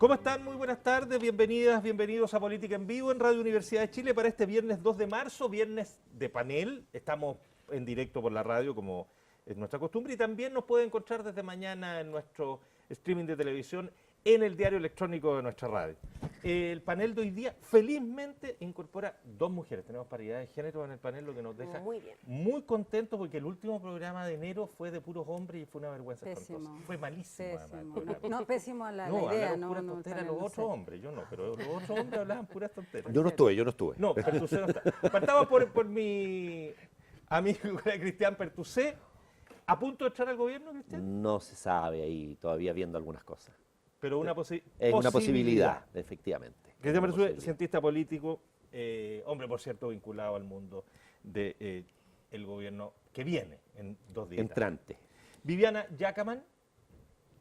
¿Cómo están? Muy buenas tardes, bienvenidas, bienvenidos a Política en Vivo en Radio Universidad de Chile para este viernes 2 de marzo, viernes de panel. Estamos en directo por la radio como es nuestra costumbre y también nos pueden encontrar desde mañana en nuestro streaming de televisión en el diario electrónico de nuestra radio. El panel de hoy día felizmente incorpora dos mujeres. Tenemos paridad de género en el panel, lo que nos deja muy contentos porque el último programa de enero fue de puros hombres y fue una vergüenza espantosa. Fue malísimo. Además, no, pésimo la idea. Hablaron puras tonteras los otros hombres, yo no, pero los otros hombres hablaban puras tonteras. Yo no estuve. No, Pertucé no está. Partamos por mi amigo Cristian Pertucé. ¿A punto de entrar al gobierno, Cristian? No se sabe ahí, todavía viendo algunas cosas. Pero es una posibilidad, efectivamente. Cristian Pertucé, cientista político, hombre, por cierto, vinculado al mundo del gobierno que viene en 2 días. Entrante. Viviana Yacaman,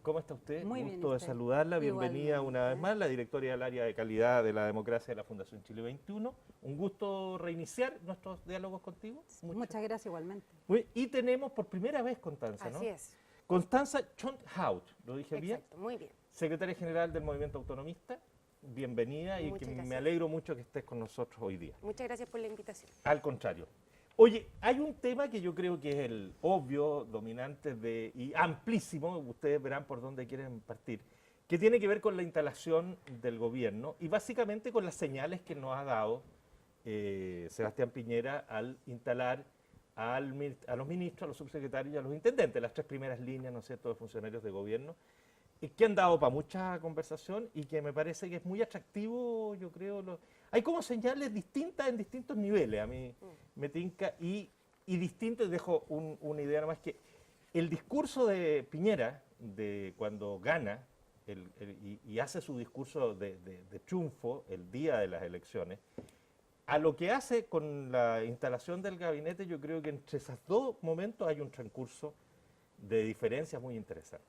¿cómo está usted? Muy Gusto bien, de saludarla, bienvenida igualmente. Una vez más, la directora del área de calidad de la democracia de la Fundación Chile 21. Un gusto reiniciar nuestros diálogos contigo. Muchas gracias igualmente. Y tenemos por primera vez Constanza, ¿no? Así es. Constanza Chonthout, ¿lo dije bien? Exacto, muy bien. Secretaria General del Movimiento Autonomista, bienvenida y que me alegro mucho que estés con nosotros hoy día. Muchas gracias por la invitación. Al contrario. Oye, hay un tema que yo creo que es el obvio, dominante y amplísimo, ustedes verán por dónde quieren partir, que tiene que ver con la instalación del gobierno y básicamente con las señales que nos ha dado Sebastián Piñera al instalar a los ministros, a los subsecretarios y a los intendentes, las 3 primeras líneas, ¿no es cierto?, de funcionarios de gobierno, que han dado para mucha conversación y que me parece que es muy atractivo, yo creo. Hay como señales distintas en distintos niveles, a mí me tinca, y distinto, y dejo una idea nomás, que el discurso de Piñera, de cuando gana y hace su discurso de triunfo el día de las elecciones, a lo que hace con la instalación del gabinete, yo creo que entre esos dos momentos hay un transcurso de diferencias muy interesante.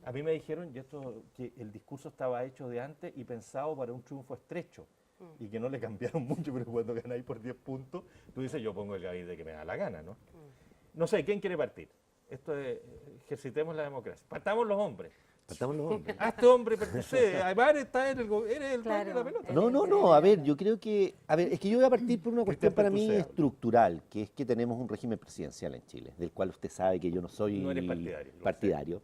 A mí me dijeron que el discurso estaba hecho de antes y pensado para un triunfo estrecho y que no le cambiaron mucho, pero cuando ganáis por 10 puntos, tú dices, yo pongo el gabinete que me da la gana, ¿no? No sé, ¿quién quiere partir? Esto es, ejercitemos la democracia. Partamos los hombres. Este hombre Pertucé, además eres el dueño de la pelota. No, a ver, yo creo que, es que yo voy a partir por una cuestión para mí Pertucé, estructural, que es que tenemos un régimen presidencial en Chile, del cual usted sabe que yo no soy No eres partidario.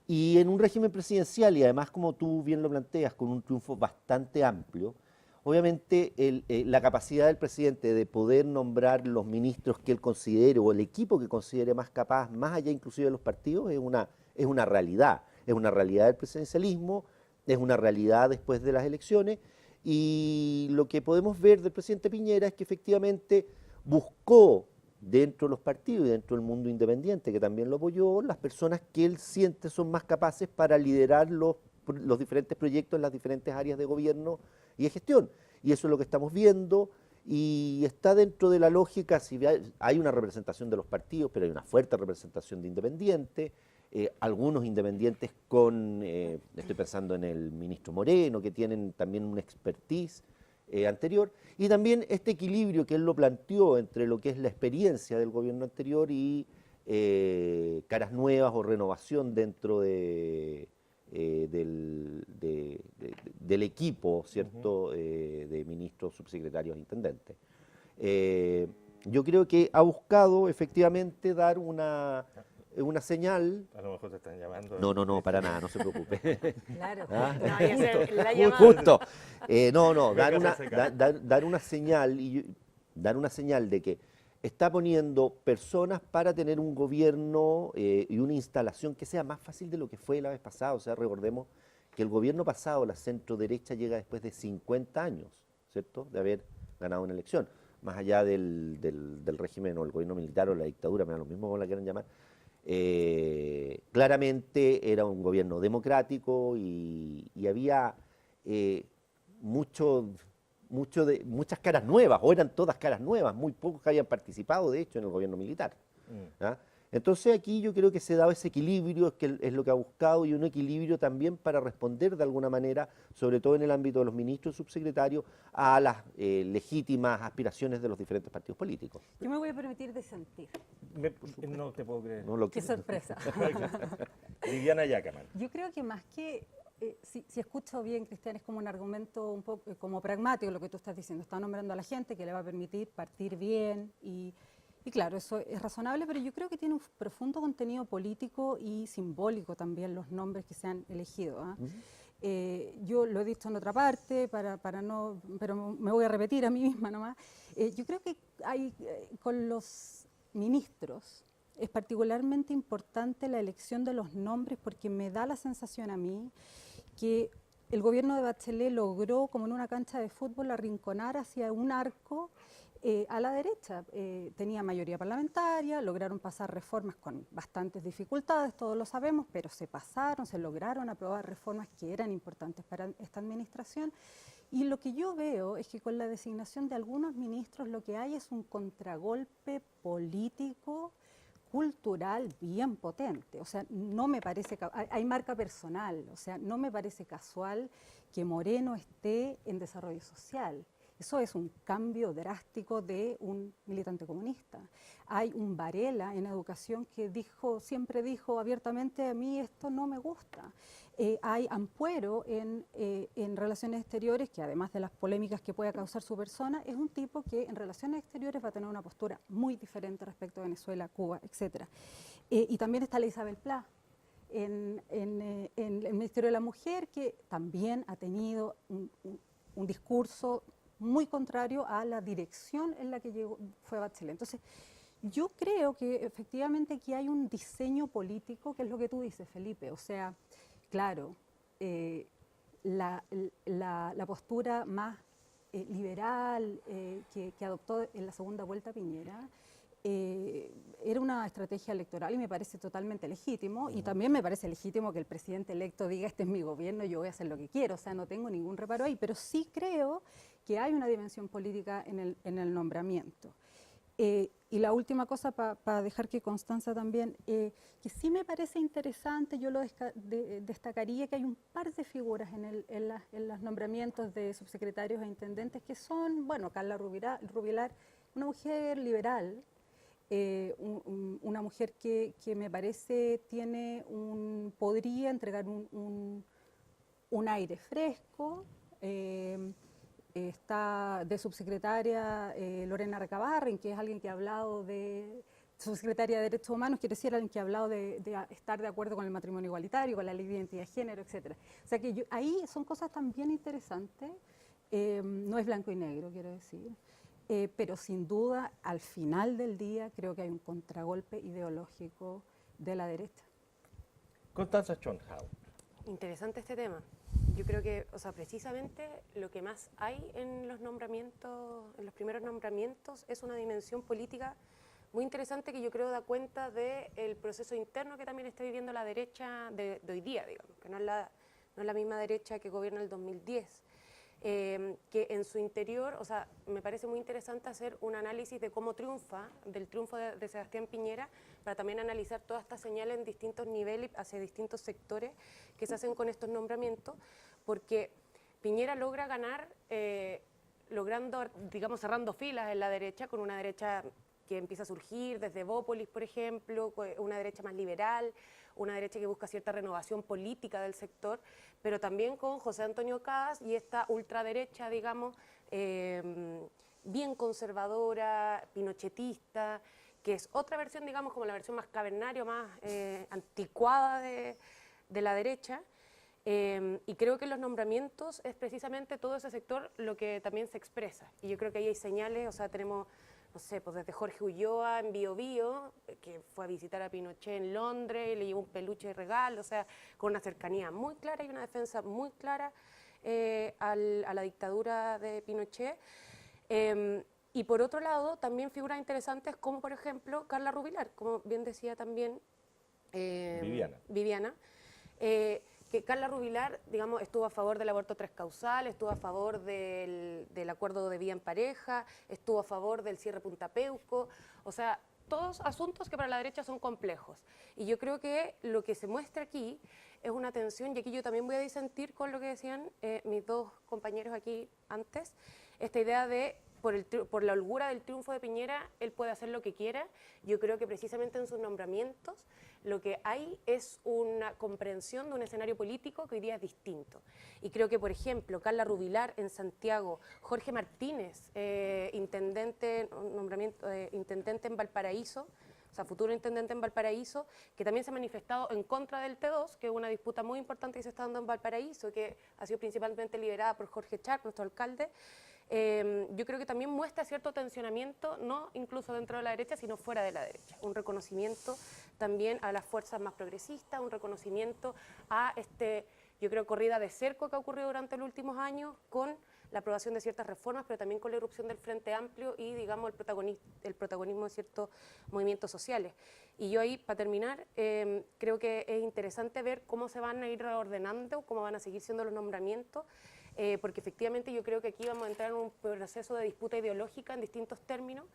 Y en un régimen presidencial, y además como tú bien lo planteas, con un triunfo bastante amplio, obviamente la capacidad del presidente de poder nombrar los ministros que él considere o el equipo que considere más capaz, más allá inclusive de los partidos, es una realidad. Es una realidad del presidencialismo, es una realidad después de las elecciones, y lo que podemos ver del presidente Piñera es que efectivamente buscó dentro de los partidos y dentro del mundo independiente, que también lo apoyó, las personas que él siente son más capaces para liderar los diferentes proyectos en las diferentes áreas de gobierno y de gestión. Y eso es lo que estamos viendo, y está dentro de la lógica, si hay una representación de los partidos, pero hay una fuerte representación de independientes, algunos independientes estoy pensando en el ministro Moreno, que tienen también una expertise anterior, y también este equilibrio que él lo planteó entre lo que es la experiencia del gobierno anterior y caras nuevas o renovación dentro del equipo, ¿cierto?, de ministros, subsecretarios e intendentes. Yo creo que ha buscado efectivamente dar una señal. A lo mejor te están llamando. No, para nada, no se preocupe. Claro. Justo. Dar una señal de que está poniendo personas para tener un gobierno y una instalación que sea más fácil de lo que fue la vez pasada. O sea, recordemos que el gobierno pasado, la centro derecha, llega después de 50 años, ¿cierto?, de haber ganado una elección. Más allá del régimen o el gobierno militar o la dictadura, me da lo mismo como la quieran llamar. Claramente era un gobierno democrático y había muchas caras nuevas, o eran todas caras nuevas, muy pocos que habían participado de hecho en el gobierno militar. ¿Ah? Entonces aquí yo creo que se da ese equilibrio, es lo que ha buscado, y un equilibrio también para responder de alguna manera, sobre todo en el ámbito de los ministros y subsecretarios, a las legítimas aspiraciones de los diferentes partidos políticos. Yo me voy a permitir disentir. No te puedo creer. No, Qué sorpresa. Viviana Yacaman. Yo creo que más que si escucho bien, Cristian, es como un argumento un poco como pragmático lo que tú estás diciendo. Está nombrando a la gente que le va a permitir partir bien y claro, eso es razonable, pero yo creo que tiene un profundo contenido político y simbólico también los nombres que se han elegido. ¿Ah? Yo lo he dicho en otra parte, para no, pero me voy a repetir a mí misma nomás. Yo creo que hay con los ministros es particularmente importante la elección de los nombres porque me da la sensación a mí que el gobierno de Bachelet logró, como en una cancha de fútbol, arrinconar hacia un arco a la derecha. Tenía mayoría parlamentaria, lograron pasar reformas con bastantes dificultades, todos lo sabemos, pero se pasaron, se lograron aprobar reformas que eran importantes para esta administración. Y lo que yo veo es que con la designación de algunos ministros lo que hay es un contragolpe político, cultural bien potente. O sea, no me parece, hay marca personal, o sea, no me parece casual que Moreno esté en desarrollo social. Eso es un cambio drástico de un militante comunista. Hay un Varela en educación que siempre dijo abiertamente, a mí esto no me gusta. Hay Ampuero en relaciones exteriores, que además de las polémicas que pueda causar su persona, es un tipo que en relaciones exteriores va a tener una postura muy diferente respecto a Venezuela, Cuba, etc. Y también está la Isabel Pla en el Ministerio de la Mujer, que también ha tenido un discurso muy contrario a la dirección en la que fue Bachelet. Entonces, yo creo que efectivamente aquí hay un diseño político, que es lo que tú dices, Felipe. O sea, claro, la postura más liberal que adoptó en la segunda vuelta Piñera era una estrategia electoral y me parece totalmente legítimo. Y también me parece legítimo que el presidente electo diga, este es mi gobierno, yo voy a hacer lo que quiero. O sea, no tengo ningún reparo ahí, pero sí creo que hay una dimensión política en el nombramiento. Y la última cosa, para dejar que Constanza también, que sí me parece interesante, yo lo destacaría, que hay un par de figuras en los nombramientos de subsecretarios e intendentes que son, bueno, Carla Rubilar, una mujer liberal, una mujer que me parece podría entregar un aire fresco. Está de subsecretaria Lorena Recabarren, que es alguien que ha hablado subsecretaria de Derechos Humanos, quiere decir alguien que ha hablado de estar de acuerdo con el matrimonio igualitario, con la ley de identidad de género, etc. O sea que ahí son cosas también interesantes, no es blanco y negro, quiero decir, pero sin duda al final del día creo que hay un contragolpe ideológico de la derecha. Constanza Schönhaus. Interesante este tema. Yo creo que, o sea, precisamente lo que más hay en los nombramientos, en los primeros nombramientos, es una dimensión política muy interesante que yo creo da cuenta del proceso interno que también está viviendo la derecha de hoy día, digamos, que no es la misma derecha que gobierna el 2010. Que en su interior, o sea, me parece muy interesante hacer un análisis de cómo del triunfo de Sebastián Piñera, para también analizar todas estas señales en distintos niveles, hacia distintos sectores que se hacen con estos nombramientos, porque Piñera logra ganar, logrando, digamos, cerrando filas en la derecha, con una derecha que empieza a surgir desde Bópolis, por ejemplo, una derecha más liberal, una derecha que busca cierta renovación política del sector, pero también con José Antonio Caz y esta ultraderecha, digamos, bien conservadora, pinochetista, que es otra versión, digamos, como la versión más cavernaria, más anticuada de la derecha. Y creo que en los nombramientos es precisamente todo ese sector lo que también se expresa. Y yo creo que ahí hay señales, o sea, tenemos, no sé, pues desde Jorge Ulloa en Bío Bío, que fue a visitar a Pinochet en Londres y le llevó un peluche de regalo, o sea, con una cercanía muy clara y una defensa muy clara a la dictadura de Pinochet. Y por otro lado, también figuras interesantes como, por ejemplo, Carla Rubilar, como bien decía también Viviana. Que Carla Rubilar, digamos, estuvo a favor del aborto 3 causal, estuvo a favor del acuerdo de vida en pareja, estuvo a favor del cierre Punta Peuco, o sea, todos asuntos que para la derecha son complejos. Y yo creo que lo que se muestra aquí es una tensión, y aquí yo también voy a disentir con lo que decían mis dos compañeros aquí antes, esta idea de por la holgura del triunfo de Piñera, él puede hacer lo que quiera. Yo creo que precisamente en sus nombramientos lo que hay es una comprensión de un escenario político que hoy día es distinto. Y creo que, por ejemplo, Carla Rubilar en Santiago, Jorge Martínez, intendente en Valparaíso, o sea, futuro intendente en Valparaíso, que también se ha manifestado en contra del T2, que es una disputa muy importante que se está dando en Valparaíso, que ha sido principalmente liderada por Jorge Char, nuestro alcalde. Yo creo que también muestra cierto tensionamiento, no incluso dentro de la derecha, sino fuera de la derecha. Un reconocimiento también a las fuerzas más progresistas, un reconocimiento a yo creo, corrida de cerco que ha ocurrido durante los últimos años con la aprobación de ciertas reformas, pero también con la irrupción del Frente Amplio y, digamos, el protagonismo de ciertos movimientos sociales. Y yo ahí, para terminar, creo que es interesante ver cómo se van a ir reordenando, cómo van a seguir siendo los nombramientos, porque efectivamente yo creo que aquí vamos a entrar en un proceso de disputa ideológica en distintos términos.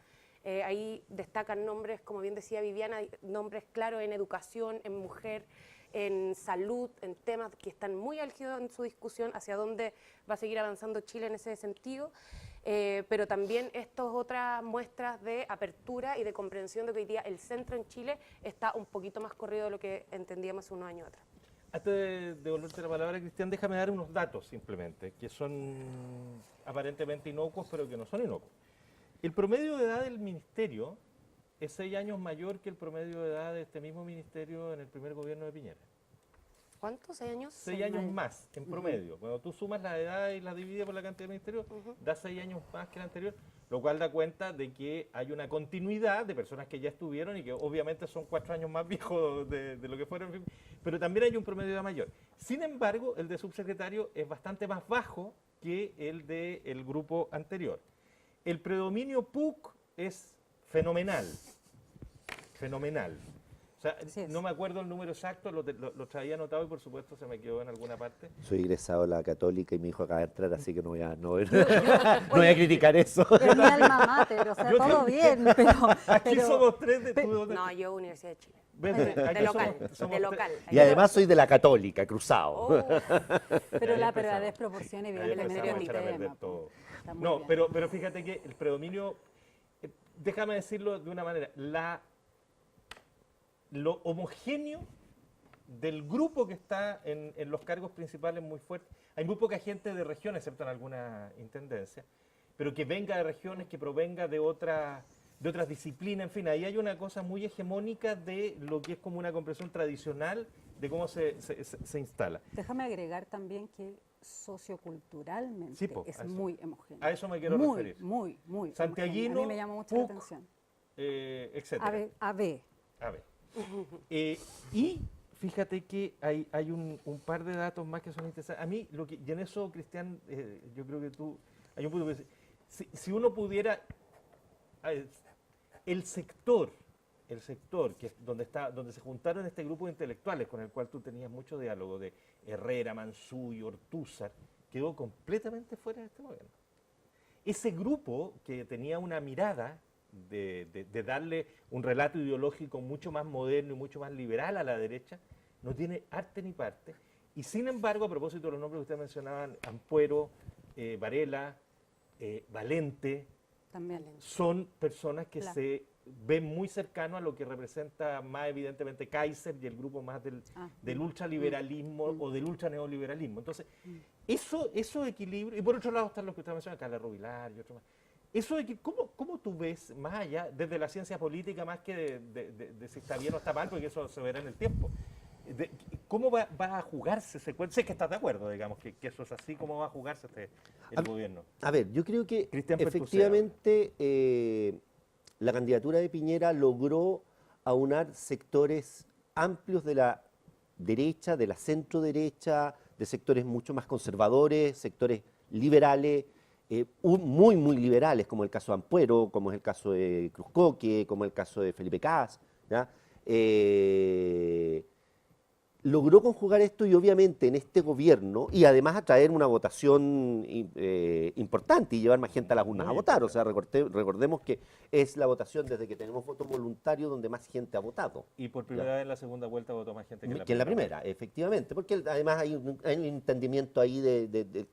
Ahí destacan nombres, como bien decía Viviana, nombres claros en educación, en mujer, en salud, en temas que están muy álgidos en su discusión, hacia dónde va a seguir avanzando Chile en ese sentido, pero también estas otras muestras de apertura y de comprensión de que hoy día el centro en Chile está un poquito más corrido de lo que entendíamos hace unos años atrás. Antes de devolverte la palabra, Cristian, déjame dar unos datos simplemente, que son aparentemente inocuos, pero que no son inocuos. El promedio de edad del ministerio es 6 años mayor que el promedio de edad de este mismo ministerio en el primer gobierno de Piñera. ¿Cuántos? 6 años? 6 años más en promedio. Cuando tú sumas la edad y la divides por la cantidad de ministerios, da 6 años más que el anterior, lo cual da cuenta de que hay una continuidad de personas que ya estuvieron y que obviamente son 4 años más viejos de lo que fueron, pero también hay un promedio de edad mayor. Sin embargo, el de subsecretario es bastante más bajo que el del grupo anterior. El predominio PUC es fenomenal, fenomenal. O sea, no me acuerdo el número exacto, lo traía anotado y por supuesto se me quedó en alguna parte. Soy egresado a la Católica y mi hijo acaba de entrar, así que no voy a criticar eso. Es mi alma mater, o sea, todo bien, pero... Aquí somos 3 de tu... No, yo Universidad de Chile. De local, de local. Y además soy de la Católica, cruzado. Oh, Pero la desproporción Ahí evidentemente empezamos a es echar a un perder tema. todo. Está muy No, bien. pero fíjate que el predominio, déjame decirlo de una manera, lo homogéneo del grupo que está en los cargos principales muy fuerte. Hay muy poca gente de región, excepto en alguna intendencia, pero que venga de regiones, que provenga de otras disciplinas, en fin, ahí hay una cosa muy hegemónica de lo que es como una comprensión tradicional de cómo se instala. Déjame agregar también que socioculturalmente Sí, po, es a eso. muy homogéneo. A eso me quiero muy, referir. muy Santiaguino, homogéneo. A mí me llama mucho la PUC, atención. Etcétera. AB. A ver. Y fíjate que hay un par de datos más que son interesantes. A mí, y en eso, Cristian, yo creo que hay un punto que si uno pudiera, el sector que es donde se juntaron este grupo de intelectuales con el cual tú tenías mucho diálogo, de Herrera, Mansuy, Ortúzar, quedó completamente fuera de este gobierno. Ese grupo que tenía una mirada de darle un relato ideológico mucho más moderno y mucho más liberal a la derecha, no tiene arte ni parte. Y sin embargo, a propósito de los nombres que ustedes mencionaban, Ampuero, Varela, Valente, También. son personas que Claro. se ven muy cercano a lo que representa más evidentemente Kaiser y el grupo más del ultraliberalismo o del ultraneoliberalismo. Entonces, eso equilibrio, y por otro lado están los que usted menciona, Carla Rubilar y otros más. Eso ¿cómo tú ves, más allá, desde la ciencia política, más que de si está bien o está mal, porque eso se verá en el tiempo? ¿Cómo va a jugarse ese cuento? Sé que estás de acuerdo, digamos, que eso es así, ¿cómo va a jugarse el gobierno? A ver, yo creo que Cristian Pertucea. efectivamente la candidatura de Piñera logró aunar sectores amplios de la derecha, de la centro derecha, de sectores mucho más conservadores, sectores liberales, muy, muy liberales, como el caso de Ampuero, como es el caso de Cruzcoque, como el caso de Felipe Kast, ¿ya? logró conjugar esto y obviamente en este gobierno, y además atraer una votación importante y llevar más gente a las urnas a votar. O sea, recordemos que es la votación desde que tenemos voto voluntario donde más gente ha votado. Y por primera vez en la segunda vuelta votó más gente Que en la primera, efectivamente, porque además hay un entendimiento ahí de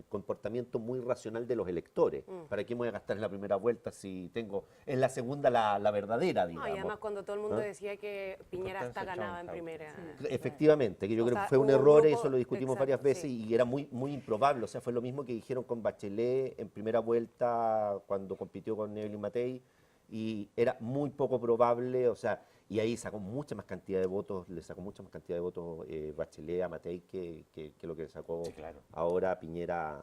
comportamiento muy racional de los electores. ¿Para qué me voy a gastar en la primera vuelta si tengo en la segunda la verdadera, No, digamos? y además cuando todo el mundo ¿Ah? decía que Piñera hasta ganaba en primera. Efectivamente, que yo O creo sea, que fue un hubo un error, grupo- eso lo discutimos exacto, varias veces sí. y era muy, muy improbable. O sea, fue lo mismo que dijeron con Bachelet en primera vuelta cuando compitió con Evelyn Matei y era muy poco probable, o sea, y ahí sacó mucha más cantidad de votos, le sacó mucha más cantidad de votos Bachelet a Matei que lo que le sacó Sí, claro. ahora Piñera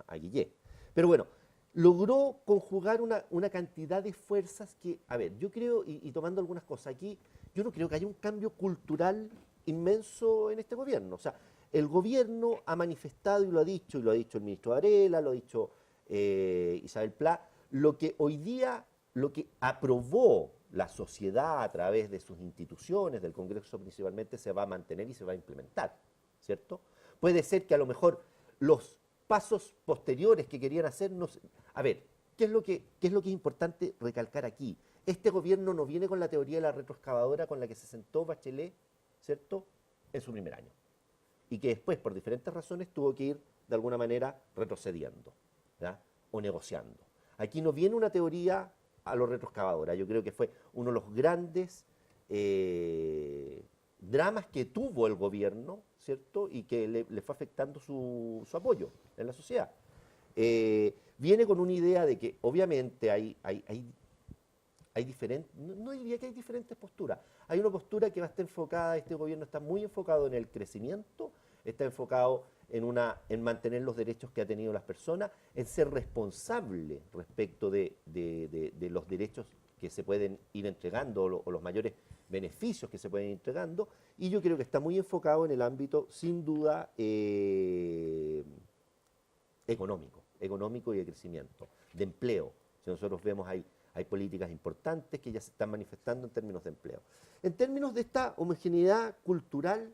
a Guillé. Pero bueno, logró conjugar una cantidad de fuerzas que, a ver, yo creo, y tomando algunas cosas aquí, yo no creo que haya un cambio cultural inmenso en este gobierno. O sea, el gobierno ha manifestado y lo ha dicho el ministro Varela, lo ha dicho Isabel Pla, lo que hoy día, lo que aprobó la sociedad a través de sus instituciones, del Congreso principalmente, se va a mantener y se va a implementar, ¿cierto? Puede ser que a lo mejor los pasos posteriores que querían hacer, a ver, ¿qué es lo que es importante recalcar aquí? Este gobierno no viene con la teoría de la retroexcavadora con la que se sentó Bachelet, ¿cierto?, en su primer año. Y que después, por diferentes razones, tuvo que ir, de alguna manera, retrocediendo, ¿ya?, o negociando. Aquí no viene una teoría a lo retroexcavadora. Yo creo que fue uno de los grandes dramas que tuvo el gobierno, ¿cierto?, y que le fue afectando su apoyo en la sociedad. Viene con una idea de que obviamente hay diferentes, no diría que hay diferentes posturas. Hay una postura que va a estar enfocada, este gobierno está muy enfocado en el crecimiento, está enfocado en mantener los derechos que ha tenido las personas, en ser responsable respecto de los derechos que se pueden ir entregando o los mayores beneficios que se pueden ir entregando, y yo creo que está muy enfocado en el ámbito, sin duda, económico y de crecimiento, de empleo. Si nosotros vemos hay políticas importantes que ya se están manifestando en términos de empleo. En términos de esta homogeneidad cultural,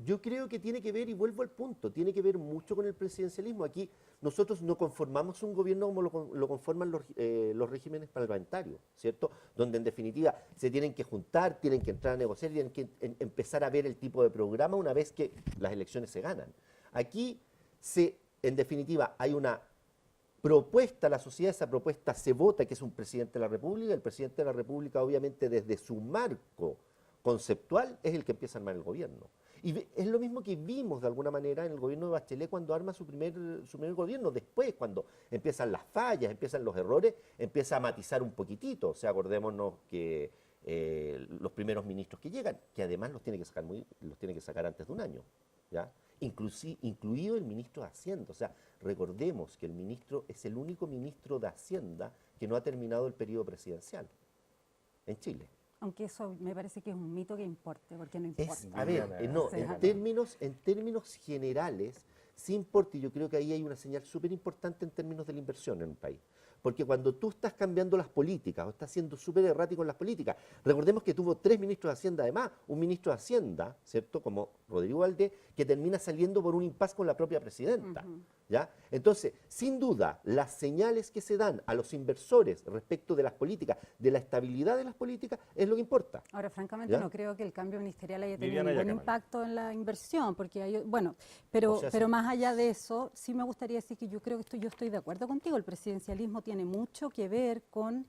yo creo que tiene que ver, y vuelvo al punto, tiene que ver mucho con el presidencialismo. Aquí nosotros no conformamos un gobierno como lo conforman los regímenes parlamentarios, ¿cierto? Donde en definitiva se tienen que juntar, tienen que entrar a negociar, tienen que empezar a ver el tipo de programa una vez que las elecciones se ganan. Aquí, en definitiva, hay una propuesta, la sociedad, esa propuesta se vota, que es un presidente de la República. El presidente de la República, obviamente, desde su marco conceptual, es el que empieza a armar el gobierno. Y es lo mismo que vimos de alguna manera en el gobierno de Bachelet cuando arma su primer gobierno. Después, cuando empiezan las fallas, empiezan los errores, empieza a matizar un poquitito. O sea, acordémonos que los primeros ministros que llegan, que además los tiene que sacar antes de un año, ¿ya? Incluido el ministro de Hacienda. O sea, recordemos que el ministro es el único ministro de Hacienda que no ha terminado el periodo presidencial en Chile. Aunque eso me parece que es un mito que importe, porque no importa. A ver, no, O sea, en términos generales, sí importa, y yo creo que ahí hay una señal súper importante en términos de la inversión en un país. Porque cuando tú estás cambiando las políticas o estás siendo súper errático en las políticas, recordemos que tuvo 3 ministros de Hacienda además, un ministro de Hacienda, ¿cierto?, como Rodrigo Valdés, que termina saliendo por un impasse con la propia presidenta, ¿ya? Entonces, sin duda, las señales que se dan a los inversores respecto de las políticas, de la estabilidad de las políticas, es lo que importa. Ahora, francamente, ¿Ya? no creo que el cambio ministerial haya tenido Viviana ningún Yacamal. impacto en la inversión, porque hay, bueno, pero, O sea, pero sí. más allá de eso, sí me gustaría decir que yo creo que yo estoy de acuerdo contigo. El presidencialismo tiene mucho que ver con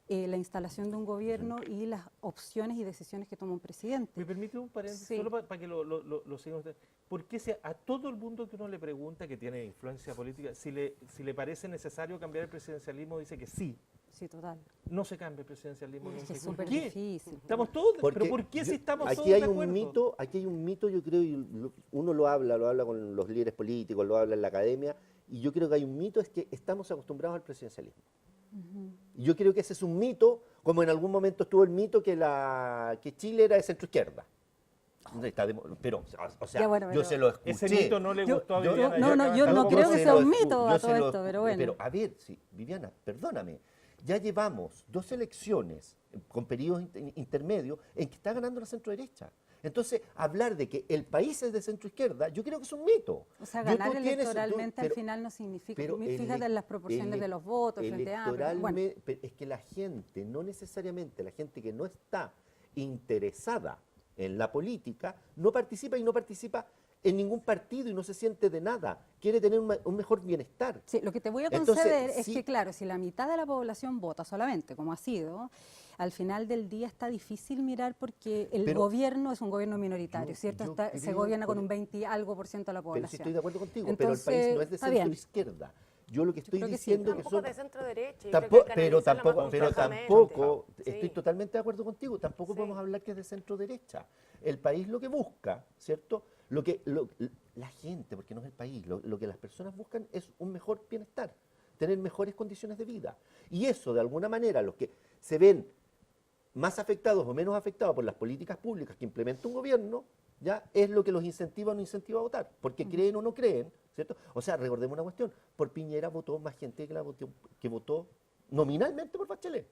la instalación de un gobierno y las opciones y decisiones que toma un presidente. ¿Me permite un paréntesis? Sí. Solo para que lo sigan ustedes. ¿Por qué a todo el mundo que uno le pregunta que tiene influencia política, si le parece necesario cambiar el presidencialismo, dice que sí? Sí, total. No se cambia el presidencialismo. Es nunca. que es ¿Por súper qué? difícil. Estamos todos, Porque pero ¿por qué si estamos todos aquí hay de un acuerdo? aquí hay un mito, yo creo, y uno lo habla con los líderes políticos, lo habla en la academia, y yo creo que hay un mito, es que estamos acostumbrados al presidencialismo. Y yo creo que ese es un mito, como en algún momento estuvo el mito que Chile era de centro izquierda. Pero, o sea, Ya, bueno, yo pero se lo escuché. Ese mito no le gustó a yo- Viviana no, no, Yacamal, yo no tampoco creo se que sea lo un escu- mito a yo todo se lo esto, pero bueno. Pero, a ver, sí, Viviana, perdóname. ya llevamos 2 elecciones con periodos intermedios en que está ganando la centro-derecha. Entonces, hablar de que el país es de centro-izquierda, yo creo que es un mito. O sea, YouTube ganar tiene electoralmente al final no significa, pero fíjate en las proporciones de los votos frente a AMLO. Bueno, es que la gente, no necesariamente la gente que no está interesada en la política, no participa y no participa en ningún partido y no se siente de nada. Quiere tener un mejor bienestar. sí, lo que te voy a Entonces, conceder es sí. que, claro, si la mitad de la población vota solamente, como ha sido, al final del día está difícil mirar porque el Pero gobierno es un gobierno minoritario, ¿cierto? yo Se creo gobierna con por- un 20 y algo por ciento de la Pero población. sí estoy de acuerdo contigo, Entonces, pero el país no es de está bien. centro-izquierda. Yo lo que estoy creo que sí. diciendo que Tampoco son... de centro derecha. Pero tampoco, estoy Sí. totalmente de acuerdo contigo, tampoco Sí. podemos hablar que es de centro derecha. El país lo que busca, ¿cierto? La gente, porque no es el país, lo que las personas buscan es un mejor bienestar, tener mejores condiciones de vida. Y eso, de alguna manera, los que se ven más afectados o menos afectados por las políticas públicas que implementa un gobierno, ya es lo que los incentiva o no incentiva a votar, porque creen o no creen, ¿cierto? O sea, recordemos una cuestión, por Piñera votó más gente que votó nominalmente por Bachelet,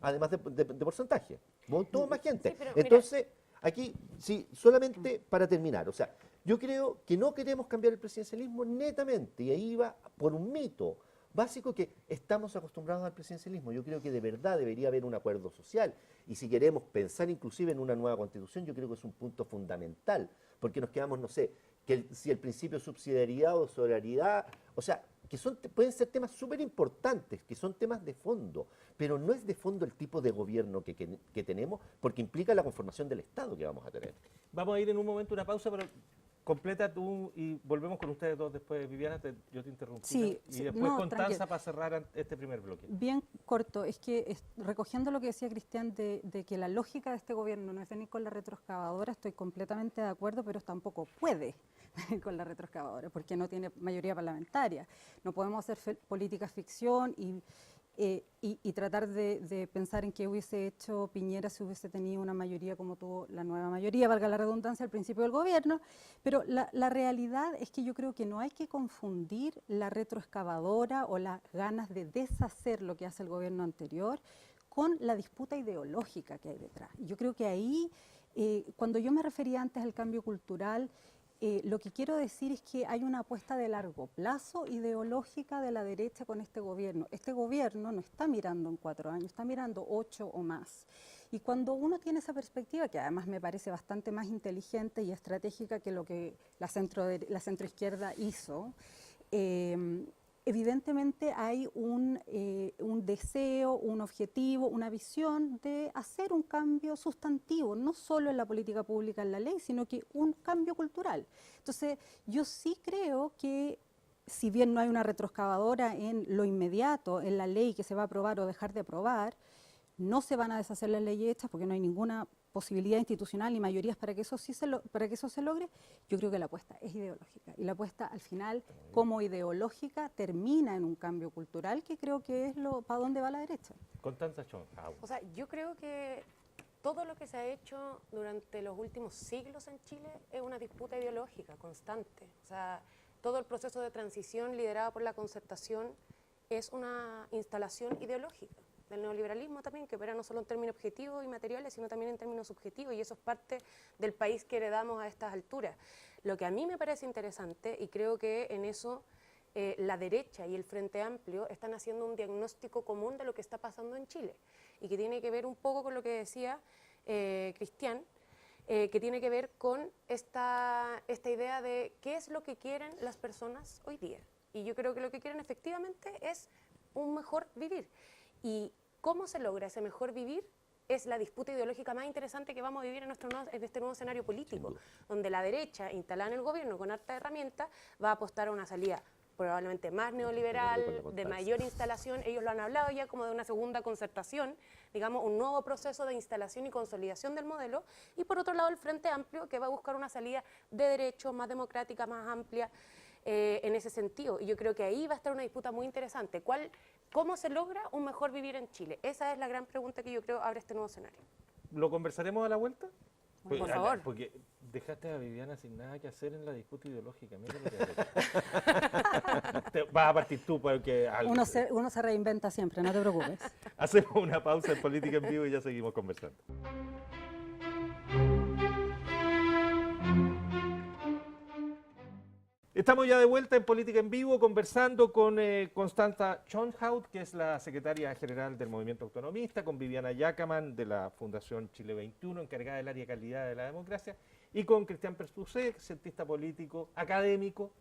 además de porcentaje, votó más gente. Sí, pero mira. Entonces, aquí, sí, solamente para terminar, o sea, yo creo que no queremos cambiar el presidencialismo netamente, y ahí va por un mito básico que estamos acostumbrados al presidencialismo. Yo creo que de verdad debería haber un acuerdo social, y si queremos pensar inclusive en una nueva constitución, yo creo que es un punto fundamental, porque nos quedamos, no sé, si el principio de subsidiariedad o solidaridad, o sea, que pueden ser temas súper importantes, que son temas de fondo, pero no es de fondo el tipo de gobierno que tenemos, porque implica la conformación del Estado que vamos a tener. Vamos a ir en un momento a una pausa, pero completa tú y volvemos con ustedes dos después. Viviana, yo te interrumpí. Sí, Y sí, después no, Constanza tranquilo. para cerrar este primer bloque. Bien corto, es que recogiendo lo que decía Cristian de que la lógica de este gobierno no es venir con la retroexcavadora, estoy completamente de acuerdo, pero tampoco puede venir con la retroexcavadora porque no tiene mayoría parlamentaria. No podemos hacer política ficción y tratar de pensar en qué hubiese hecho Piñera si hubiese tenido una mayoría como tuvo la nueva mayoría, valga la redundancia, al principio del gobierno, pero la realidad es que yo creo que no hay que confundir la retroexcavadora o las ganas de deshacer lo que hace el gobierno anterior con la disputa ideológica que hay detrás. Yo creo que ahí, cuando yo me refería antes al cambio cultural, lo que quiero decir es que hay una apuesta de largo plazo ideológica de la derecha con este gobierno. Este gobierno no está mirando en 4 años, está mirando 8 o más. Y cuando uno tiene esa perspectiva, que además me parece bastante más inteligente y estratégica que lo que la centroizquierda hizo, evidentemente hay un deseo, un objetivo, una visión de hacer un cambio sustantivo, no solo en la política pública, en la ley, sino que un cambio cultural. Entonces, yo sí creo que si bien no hay una retroexcavadora en lo inmediato, en la ley que se va a aprobar o dejar de aprobar, no se van a deshacer las leyes hechas porque no hay ninguna posibilidad institucional ni mayorías para que eso se logre. Yo creo que la apuesta es ideológica y la apuesta al final como ideológica termina en un cambio cultural que creo que es para dónde va la derecha. Constanza Schönhaus. O sea, yo creo que todo lo que se ha hecho durante los últimos siglos en Chile es una disputa ideológica constante. O sea, todo el proceso de transición liderado por la Concertación es una instalación ideológica del neoliberalismo también, que opera no solo en términos objetivos y materiales, sino también en términos subjetivos, y eso es parte del país que heredamos a estas alturas. Lo que a mí me parece interesante, y creo que en eso la derecha y el Frente Amplio están haciendo un diagnóstico común de lo que está pasando en Chile, y que tiene que ver un poco con lo que decía Cristian, que tiene que ver con esta idea de qué es lo que quieren las personas hoy día. Y yo creo que lo que quieren efectivamente es un mejor vivir. Y cómo se logra ese mejor vivir es la disputa ideológica más interesante que vamos a vivir en este nuevo escenario político, donde la derecha, instalada en el gobierno con harta herramienta, va a apostar a una salida probablemente más neoliberal, de mayor instalación. Ellos lo han hablado ya como de una segunda concertación, digamos, un nuevo proceso de instalación y consolidación del modelo. Y por otro lado, el Frente Amplio, que va a buscar una salida de derechos más democrática, más amplia, en ese sentido. Y yo creo que ahí va a estar una disputa muy interesante. ¿Cómo se logra un mejor vivir en Chile? Esa es la gran pregunta que yo creo abre este nuevo escenario. ¿Lo conversaremos a la vuelta? Por favor. Porque dejaste a Viviana sin nada que hacer en la disputa ideológica. Mira lo que has hecho. vas a partir tú porque Uno se reinventa siempre, no te preocupes. hacemos una pausa en Política en Vivo y ya seguimos conversando. Estamos ya de vuelta en Política en Vivo conversando con Constanza Schönhaut, que es la secretaria general del Movimiento Autonomista, con Viviana Yacaman de la Fundación Chile 21, encargada del área de calidad de la democracia, y con Cristian Pertusé, cientista político, académico.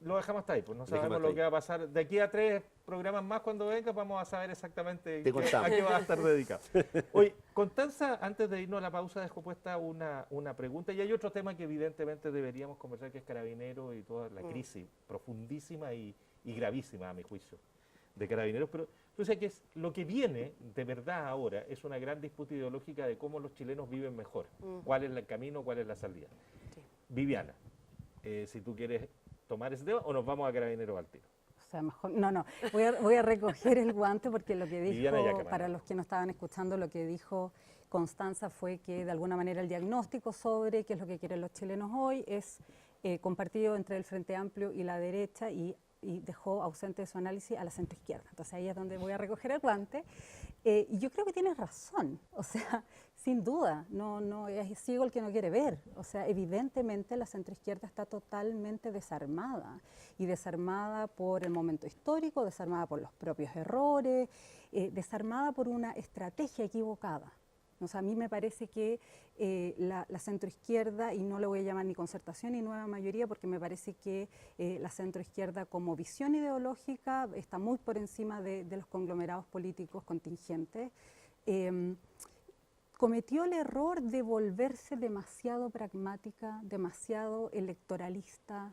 Lo dejamos hasta ahí, pues no sabemos lo que va a pasar. De aquí a 3 programas más cuando venga vamos a saber exactamente a qué va a estar dedicado. Oye, Constanza, antes de irnos a la pausa, dejó puesta una pregunta, y hay otro tema que evidentemente deberíamos conversar, que es Carabineros y toda la crisis profundísima y gravísima, a mi juicio, de Carabineros. Pero tú sabes que lo que viene de verdad ahora es una gran disputa ideológica de cómo los chilenos viven mejor, cuál es el camino, cuál es la salida. Sí. Viviana, si tú quieres tomar ese tema o nos vamos a Carabineros al tiro. O sea, mejor, no, voy a recoger el guante porque lo que Viviana dijo, Yacaman. para los que no estaban escuchando, lo que dijo Constanza fue que de alguna manera el diagnóstico sobre qué es lo que quieren los chilenos hoy es compartido entre el Frente Amplio y la derecha, y dejó ausente de su análisis a la centroizquierda. Entonces ahí es donde voy a recoger el guante. Y yo creo que tienes razón, o sea, sin duda, no es ciego el que no quiere ver. O sea, evidentemente la centroizquierda está totalmente desarmada, y desarmada por el momento histórico, desarmada por los propios errores, desarmada por una estrategia equivocada. O sea, a mí me parece que la centroizquierda, y no le voy a llamar ni concertación ni nueva mayoría, porque me parece que la centroizquierda como visión ideológica está muy por encima de los conglomerados políticos contingentes, cometió el error de volverse demasiado pragmática, demasiado electoralista,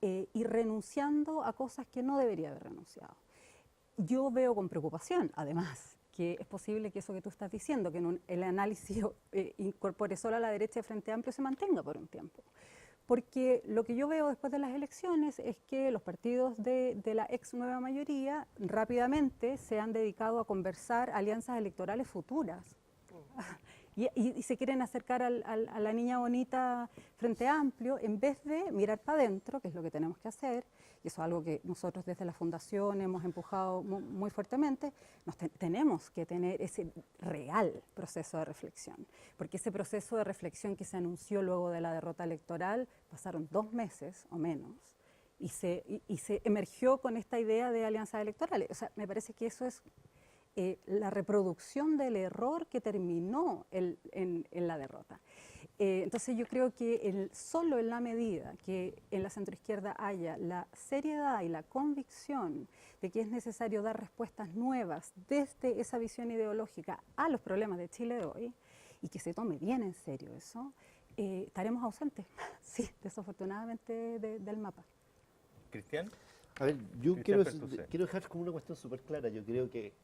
y renunciando a cosas que no debería haber renunciado. Yo veo con preocupación, además, que es posible que eso que tú estás diciendo, que el análisis incorpore solo a la derecha de Frente Amplio, se mantenga por un tiempo. Porque lo que yo veo después de las elecciones es que los partidos de la ex nueva mayoría rápidamente se han dedicado a conversar alianzas electorales futuras. Y se quieren acercar a la niña bonita Frente Amplio, en vez de mirar para adentro, que es lo que tenemos que hacer, y eso es algo que nosotros desde la Fundación hemos empujado muy fuertemente. Tenemos que tener ese real proceso de reflexión, porque ese proceso de reflexión que se anunció luego de la derrota electoral, pasaron 2 meses o menos, y se emergió con esta idea de alianzas electorales. O sea, me parece que eso es la reproducción del error que terminó en la derrota. Entonces yo creo que solo en la medida que en la centroizquierda haya la seriedad y la convicción de que es necesario dar respuestas nuevas desde esa visión ideológica a los problemas de Chile de hoy, y que se tome bien en serio eso, estaremos ausentes, sí, desafortunadamente, del mapa. Cristian. A ver, yo Cristian quiero Pertusé. dejar como una cuestión súper clara. Yo creo que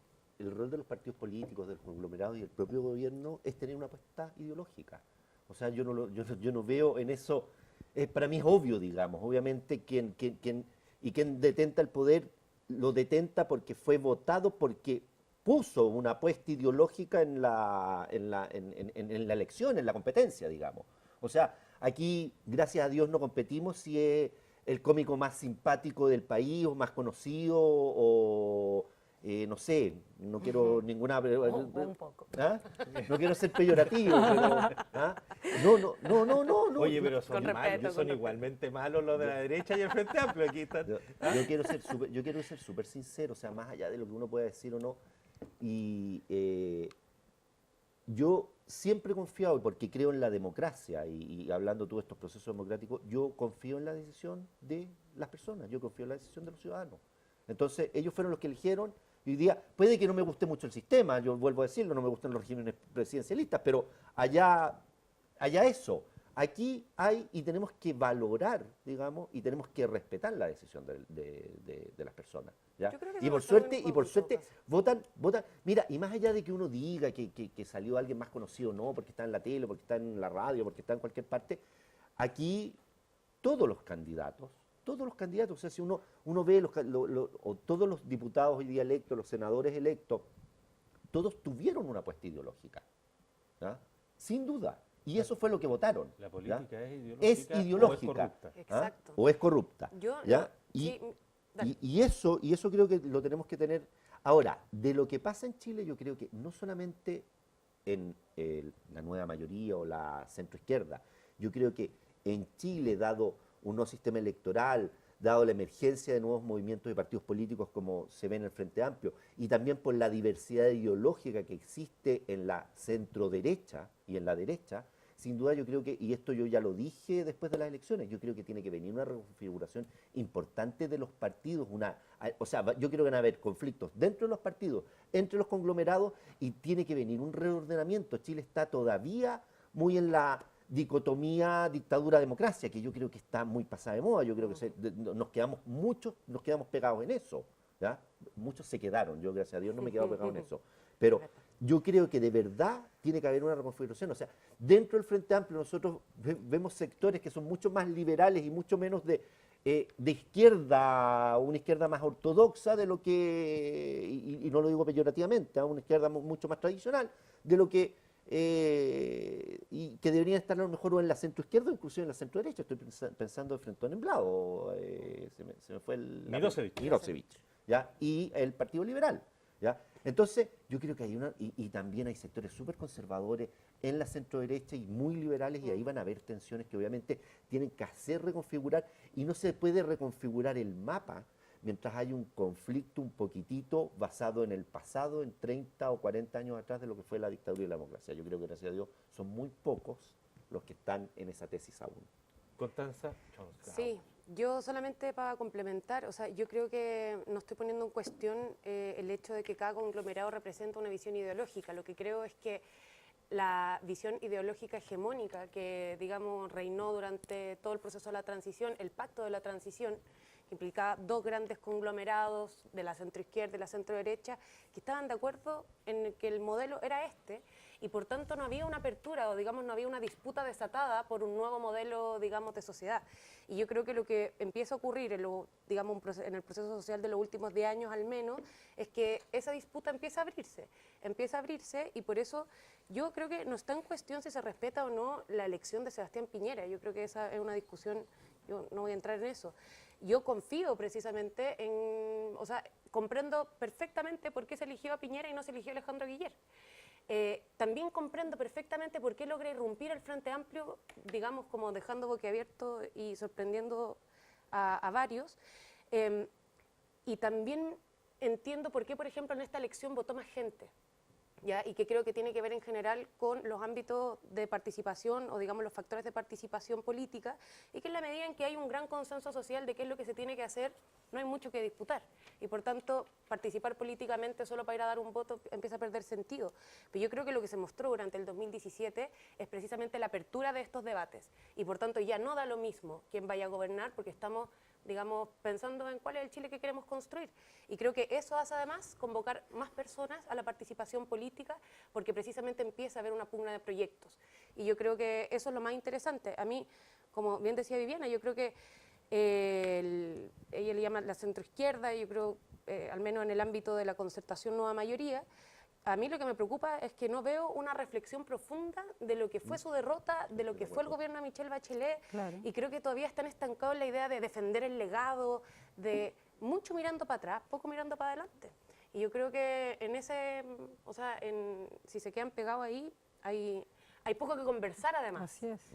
el rol de los partidos políticos, del conglomerado y del propio gobierno es tener una apuesta ideológica. O sea, yo no veo en eso, para mí es obvio, digamos, obviamente quien detenta el poder lo detenta porque fue votado, porque puso una apuesta ideológica en la elección, en la competencia, digamos. O sea, aquí, gracias a Dios, no competimos si es el cómico más simpático del país o más conocido o... no sé, no quiero ninguna... Un poco. ¿Ah? No quiero ser peyorativo, pero... ¿ah? No. Oye, pero Con son respeto, con igualmente malos los de la derecha y el Frente Amplio. Aquí están. Yo quiero ser súper sincero, o sea, más allá de lo que uno pueda decir o no. Y yo siempre he confiado, porque creo en la democracia, y hablando tú de estos procesos democráticos, yo confío en la decisión de las personas, yo confío en la decisión de los ciudadanos. Entonces, ellos fueron los que eligieron. Y hoy día, puede que no me guste mucho el sistema, yo vuelvo a decirlo, no me gustan los regímenes presidencialistas, pero allá eso. Aquí hay, y tenemos que valorar, digamos, y tenemos que respetar la decisión de las personas. ¿ya? Yo creo que Y se por resuelve suerte, un poco, en todo caso. votan. Mira, y más allá de que uno diga que salió alguien más conocido, no, porque está en la tele, porque está en la radio, porque está en cualquier parte, aquí todos los candidatos, o sea, si uno ve todos los diputados hoy día electos, los senadores electos, todos tuvieron una apuesta ideológica, ¿ya? Sin duda. Y eso fue lo que votaron. La política ¿ya? es ideológica. Es ideológica. O es corrupta. ¿ah? Exacto. O es corrupta. Yo, ¿ya? no, sí, Dale. Y eso creo que lo tenemos que tener. Ahora, de lo que pasa en Chile, yo creo que no solamente en la nueva mayoría o la centroizquierda, yo creo que en Chile, dado un nuevo sistema electoral, dado la emergencia de nuevos movimientos y partidos políticos como se ve en el Frente Amplio, y también por la diversidad ideológica que existe en la centroderecha y en la derecha, sin duda yo creo que, y esto yo ya lo dije después de las elecciones, yo creo que tiene que venir una reconfiguración importante de los partidos, o sea, yo creo que van a haber conflictos dentro de los partidos, entre los conglomerados, y tiene que venir un reordenamiento. Chile está todavía muy en la dicotomía dictadura-democracia, que yo creo que está muy pasada de moda. Yo creo que muchos nos quedamos pegados en eso, ¿ya? Muchos se quedaron, yo gracias a Dios no me he quedado pegado en eso, pero yo creo que de verdad tiene que haber una reconfiguración. O sea, dentro del Frente Amplio nosotros vemos sectores que son mucho más liberales y mucho menos de izquierda, una izquierda más ortodoxa de lo que, y no lo digo peyorativamente, una izquierda mucho más tradicional, de lo que y que deberían estar a lo mejor o en la centroizquierda o inclusive en la centroderecha. Estoy pensando de Frentón en Blanco, se me fue Mirosevic, ¿ya? Y el Partido Liberal, ¿ya? Entonces, yo creo que hay y también hay sectores súper conservadores en la centroderecha y muy liberales, y ahí van a haber tensiones que obviamente tienen que hacer reconfigurar, y no se puede reconfigurar el mapa mientras hay un conflicto un poquitito basado en el pasado, en 30 o 40 años atrás de lo que fue la dictadura y la democracia. Yo creo que, gracias a Dios, son muy pocos los que están en esa tesis aún. Constanza. Sí, yo solamente para complementar, o sea, yo creo que no estoy poniendo en cuestión el hecho de que cada conglomerado representa una visión ideológica. Lo que creo es que la visión ideológica hegemónica que, digamos, reinó durante todo el proceso de la transición, el pacto de la transición, que implicaba dos grandes conglomerados de la centroizquierda y la centroderecha, que estaban de acuerdo en que el modelo era este, y por tanto no había una apertura, o digamos no había una disputa desatada por un nuevo modelo, digamos, de sociedad. Y yo creo que lo que empieza a ocurrir en el proceso social de los últimos 10 años al menos, es que esa disputa empieza a abrirse, y por eso yo creo que no está en cuestión si se respeta o no la elección de Sebastián Piñera. Yo creo que esa es una discusión, yo no voy a entrar en eso. Yo confío precisamente o sea, comprendo perfectamente por qué se eligió a Piñera y no se eligió a Alejandro Guiller. También comprendo perfectamente por qué logra irrumpir el Frente Amplio, digamos, como dejando boquiabierto y sorprendiendo a varios. Y también entiendo por qué, por ejemplo, en esta elección votó más gente, ¿ya? Y que creo que tiene que ver en general con los ámbitos de participación, o digamos los factores de participación política, y que en la medida en que hay un gran consenso social de qué es lo que se tiene que hacer, no hay mucho que disputar, y por tanto participar políticamente solo para ir a dar un voto empieza a perder sentido. Pero yo creo que lo que se mostró durante el 2017 es precisamente la apertura de estos debates, y por tanto ya no da lo mismo quién vaya a gobernar, porque estamos, digamos, pensando en cuál es el Chile que queremos construir. Y creo que eso hace además convocar más personas a la participación política, porque precisamente empieza a haber una pugna de proyectos. Y yo creo que eso es lo más interesante. A mí, como bien decía Viviana, yo creo que ella le llama la centroizquierda, yo creo, al menos en el ámbito de la concertación nueva mayoría, a mí lo que me preocupa es que no veo una reflexión profunda de lo que fue su derrota, de lo que fue el gobierno de Michelle Bachelet, Claro. y creo que todavía están estancados en la idea de defender el legado, de mucho mirando para atrás, poco mirando para adelante. Y yo creo que en ese, o sea, si se quedan pegados ahí, hay poco que conversar además. Así es.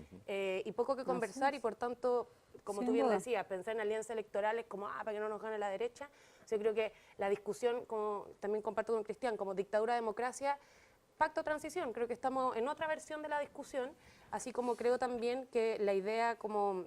Y poco que conversar, es. y por tanto, como Sin tú bien duda. decías, pensar en alianzas electorales como, para que no nos gane la derecha. O sea, yo creo que la discusión, como también comparto con Cristian, como dictadura-democracia, pacto-transición, creo que estamos en otra versión de la discusión, así como creo también que la idea como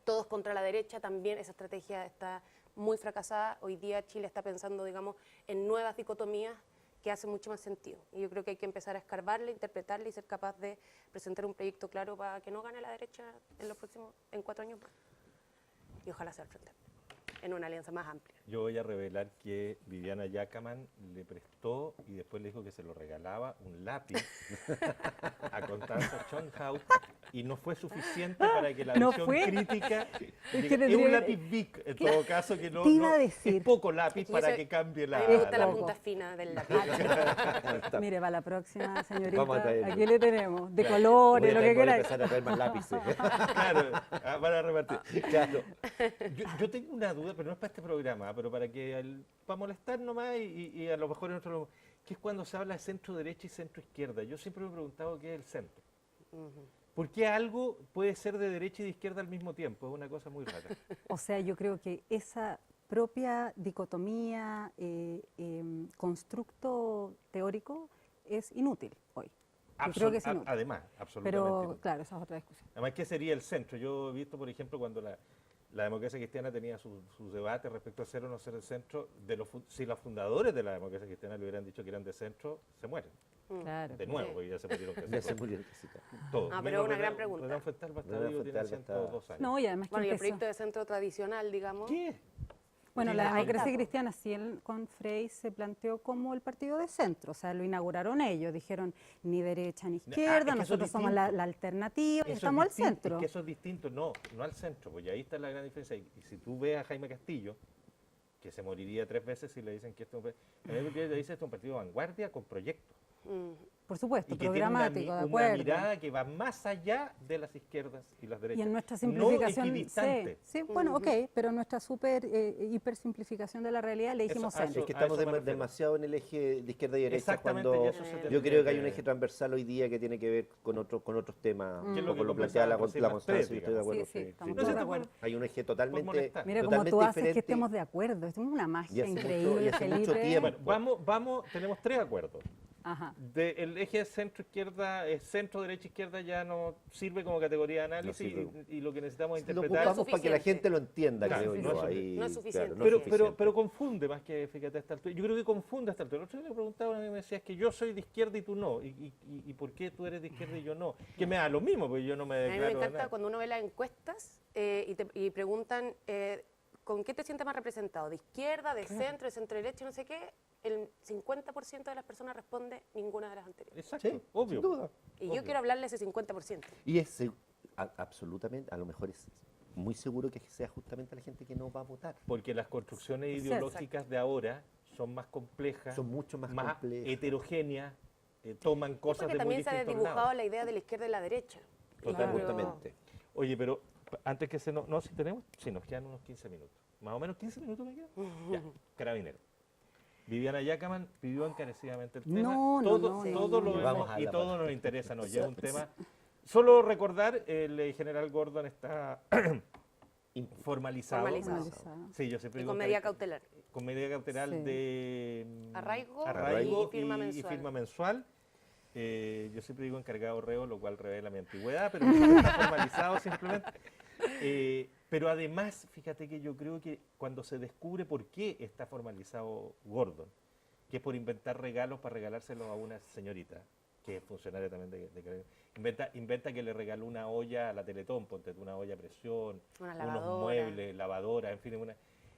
todos contra la derecha, también esa estrategia está muy fracasada. Hoy día Chile está pensando, digamos, en nuevas dicotomías que hacen mucho más sentido. Y yo creo que hay que empezar a escarbarle, interpretarle y ser capaz de presentar un proyecto claro para que no gane la derecha en 4 años más. Y ojalá sea al frente, en una alianza más amplia. Yo voy a revelar que Viviana Yacaman le prestó y después le dijo que se lo regalaba un lápiz a Constanza Schönhaus, y no fue suficiente para que la ¿No visión fue? crítica que es tendría un que- lápiz Bic, en todo caso, que no, Te iba no- a decir. es poco lápiz Es que para yo que cambie A mí me gusta la... la Poco. punta fina del lápiz. Mire, para la próxima, señorita, Vamos a traerlo. aquí le tenemos, de Claro. colores, lo que Voy a queráis. empezar a traer más lápices. Claro, van a repartir. Claro. Yo tengo una duda, pero no es para este programa, pero para molestar nomás y a lo mejor en otro, que es cuando se habla de centro derecha y centro izquierda. Yo siempre me he preguntado qué es el centro. ¿Por qué algo puede ser de derecha y de izquierda al mismo tiempo? Es una cosa muy rara. O sea, yo creo que esa propia dicotomía, constructo teórico, es inútil hoy. Yo creo que es inútil. Además, absolutamente. Pero inútil. claro, esa es otra discusión. Además, ¿qué sería el centro? Yo he visto, por ejemplo, cuando la democracia cristiana tenía sus debates respecto a ser o no ser el centro, si los fundadores de la democracia cristiana le hubieran dicho que eran de centro, se mueren. Claro. De nuevo, Sí. porque ya se murieron casi Ya se todos. murieron casi todos. Todos. Ah, pero Menos una gran Renan- pregunta. Renan Fuentalba está Renan vivo, tiene Fuentalba está- 102 años. No, y además que Bueno, y el empezó. proyecto de centro tradicional, digamos. ¿Qué? Bueno, Sí, la ahí democracia está. cristiana, sí, con Frey se planteó como el partido de centro, o sea, lo inauguraron ellos, dijeron ni derecha ni es izquierda, que eso es nosotros somos la distinto. alternativa, y Eso es estamos al distinto, centro. Es que eso es distinto, no al centro, pues ahí está la gran diferencia. Y si tú ves a Jaime Castillo, que se moriría 3 veces si le dicen que esto es le dice esto es un partido de vanguardia con proyectos. Por supuesto, Y que tiene una, programático, de una acuerdo. mirada que va más allá de las izquierdas y las derechas. Y en nuestra No simplificación, equidistante. sí, bueno, ok, pero en nuestra súper hipersimplificación de la realidad le dijimos Eso- a centro. Es que a estamos eso me refiero. demasiado en el eje de izquierda y derecha Exactamente, cuando y eso se yo tendría creo que hay un eje transversal hoy día que tiene que ver con otros temas, Que es lo como que lo plantea la, conversábamos recién la las Constancia, tres, y estoy de acuerdo. Sí, sí, estamos No sé, todos de te acuerdo. puedo- Hay un eje por totalmente, molestar. Mira, como totalmente tú haces que diferente. estemos de acuerdo, esto es una Y magia hace mucho- increíble, y hace mucho Felipe. tiempo. Bueno, vamos, tenemos 3 acuerdos. Ajá. El eje centro-izquierda, centro, derecha, izquierda ya no sirve como categoría de análisis No sirve. y lo que necesitamos es Lo interpretar. ocupamos para que la gente lo entienda, Claro, creo no yo. es ahí, no es suficiente. claro, no es Pero suficiente. confunde más que, fíjate, a esta altura. Yo creo que confunde a esta altura. El otro día le preguntaba a mí, me decías que yo soy de izquierda y tú no. ¿Y por qué tú eres de izquierda y yo no? Que me da lo mismo, porque yo no me A mí me declaro de encanta nada. cuando uno ve las encuestas y preguntan ¿con qué te sientes más representado? ¿De izquierda, de centro derecha, no sé qué? El 50% de las personas responde ninguna de las anteriores. Exacto, Sí, obvio. sin duda. Y Obvio. yo quiero hablarle a ese 50%. Y es absolutamente, a lo mejor es muy seguro que sea justamente la gente que no va a votar. Porque las construcciones Exacto. ideológicas de ahora son más complejas, Son mucho más complejas. heterogéneas, toman cosas Porque de muy también se ha distintos dibujado lados. la idea de la izquierda y la derecha. Totalmente. Justamente. Oye, pero antes que no, si tenemos, sí, nos quedan unos 15 minutos. Más o menos 15 minutos me quedan. Ya, carabinero. Viviana Yacaman pidió encarecidamente el tema. No, no, todo, no, todo no, lo no. vemos Vamos a y la todo palabra. nos interesa, nos lleva un tema. Solo recordar, el general Gordon está formalizado. Formalizado. Sí, yo siempre Y digo con que medida hay- cautelar. con medida cautelar Sí. de Arraigo y firma mensual. firma mensual. Yo siempre digo encargado reo, lo cual revela mi antigüedad, pero está formalizado simplemente. Pero además, fíjate que yo creo que cuando se descubre por qué está formalizado Gordon, que es por inventar regalos para regalárselos a una señorita, que es funcionaria también de Carabineros, inventa que le regaló una olla a la Teletón, ponte tú, una olla a presión, Una unos lavadora. muebles, lavadora, en fin,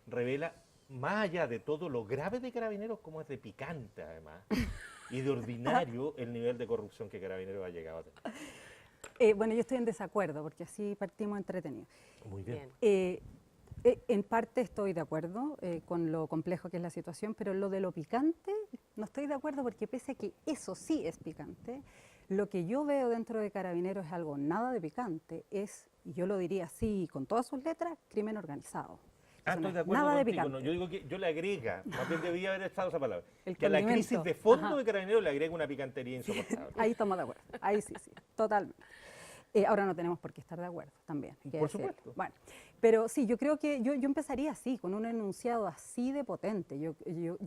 revela más allá de todo lo grave de Carabineros, como es de picante además, y de ordinario el nivel de corrupción que Carabineros ha llegado a tener. Bueno, yo estoy en desacuerdo porque así partimos entretenidos. Muy bien. Bien. En parte estoy de acuerdo con lo complejo que es la situación, pero lo de lo picante no estoy de acuerdo porque pese a que eso sí es picante, lo que yo veo dentro de Carabineros es algo nada de picante, es, y yo lo diría así con todas sus letras, crimen organizado. Eso no Estoy es de acuerdo nada de contigo. picante. No, yo digo que yo le agrega, más bien debía haber estado esa palabra, El que a la condimento. crisis de fondo Ajá. de Carabineros le agrega una picantería insoportable. Ahí estamos de acuerdo, ahí sí, totalmente. Ahora no tenemos por qué estar de acuerdo también. hay que Por decirlo. supuesto. Bueno, pero sí, yo creo que yo empezaría así, con un enunciado así de potente. Yo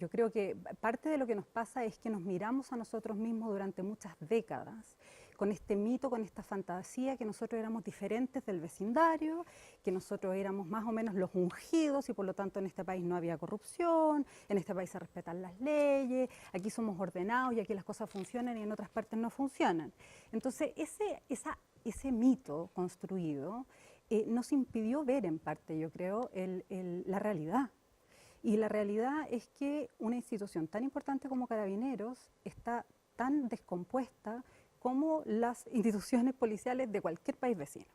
creo que parte de lo que nos pasa es que nos miramos a nosotros mismos durante muchas décadas con este mito, con esta fantasía que nosotros éramos diferentes del vecindario, que nosotros éramos más o menos los ungidos y por lo tanto en este país no había corrupción, en este país se respetan las leyes, aquí somos ordenados y aquí las cosas funcionan y en otras partes no funcionan. Entonces ese mito construido nos impidió ver en parte, yo creo, la realidad. Y la realidad es que una institución tan importante como Carabineros está tan descompuesta como las instituciones policiales de cualquier país vecino.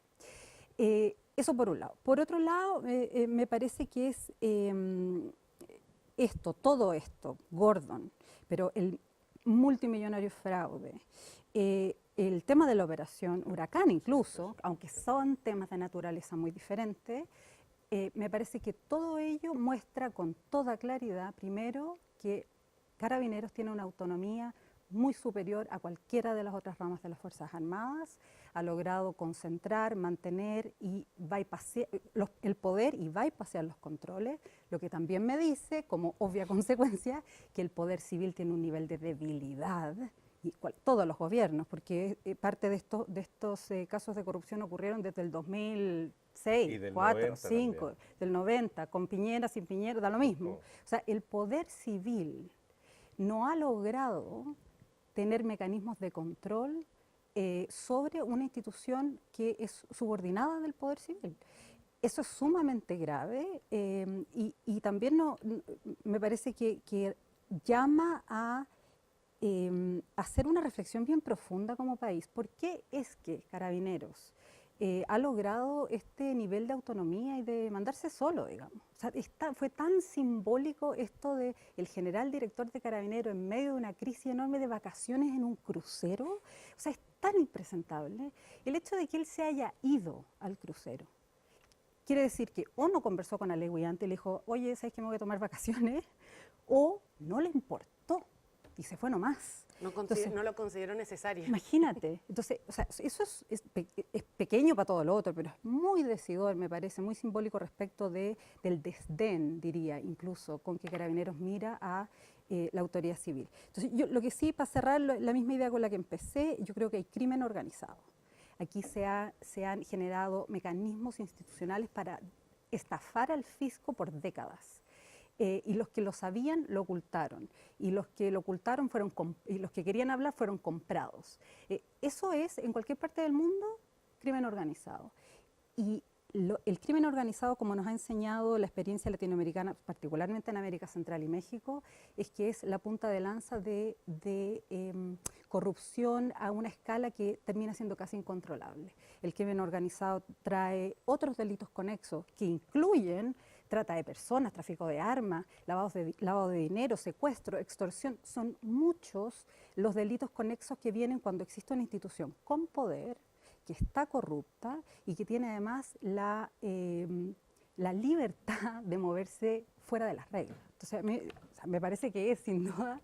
Eso por un lado. Por otro lado, me parece que es todo esto, Gordon, pero el multimillonario fraude, el tema de la operación Huracán incluso, aunque son temas de naturaleza muy diferente, me parece que todo ello muestra con toda claridad, primero, que Carabineros tiene una autonomía muy superior a cualquiera de las otras ramas de las Fuerzas Armadas, ha logrado concentrar, mantener y el poder y bypassear los controles, lo que también me dice, como obvia consecuencia, que el poder civil tiene un nivel de debilidad, y todos los gobiernos, porque parte de estos casos de corrupción ocurrieron desde el 2006, 4, 5, del 90, con Piñera, sin Piñera, da lo mismo. O sea, el poder civil no ha logrado tener mecanismos de control sobre una institución que es subordinada del poder civil. Eso es sumamente grave y también me parece que llama a hacer una reflexión bien profunda como país. ¿Por qué es que Carabineros ha logrado este nivel de autonomía y de mandarse solo, digamos? O sea, fue tan simbólico esto de el general director de Carabineros en medio de una crisis enorme de vacaciones en un crucero. O sea, es tan impresentable el hecho de que él se haya ido al crucero. Quiere decir que o no conversó con Alegui antes y le dijo, oye, ¿sabes que me voy a tomar vacaciones? O no le importó y se fue nomás. Entonces, no lo consideró necesario. Imagínate. Entonces, o sea, eso es pequeño para todo lo otro, pero es muy decidor, me parece, muy simbólico respecto del desdén, diría, incluso, con que Carabineros mira a la autoridad civil. Entonces, yo lo que sí, para cerrar la misma idea con la que empecé, yo creo que hay crimen organizado. Aquí se han generado mecanismos institucionales para estafar al fisco por décadas. Y los que lo sabían lo ocultaron, y los que lo ocultaron y los que querían hablar fueron comprados. Eso es, en cualquier parte del mundo, crimen organizado. Y el crimen organizado, como nos ha enseñado la experiencia latinoamericana, particularmente en América Central y México, es que es la punta de lanza de corrupción a una escala que termina siendo casi incontrolable. El crimen organizado trae otros delitos conexos que incluyen trata de personas, tráfico de armas, lavado de dinero, secuestro, extorsión. Son muchos los delitos conexos que vienen cuando existe una institución con poder, que está corrupta y que tiene además la libertad de moverse fuera de las reglas. Entonces, me parece que es sin duda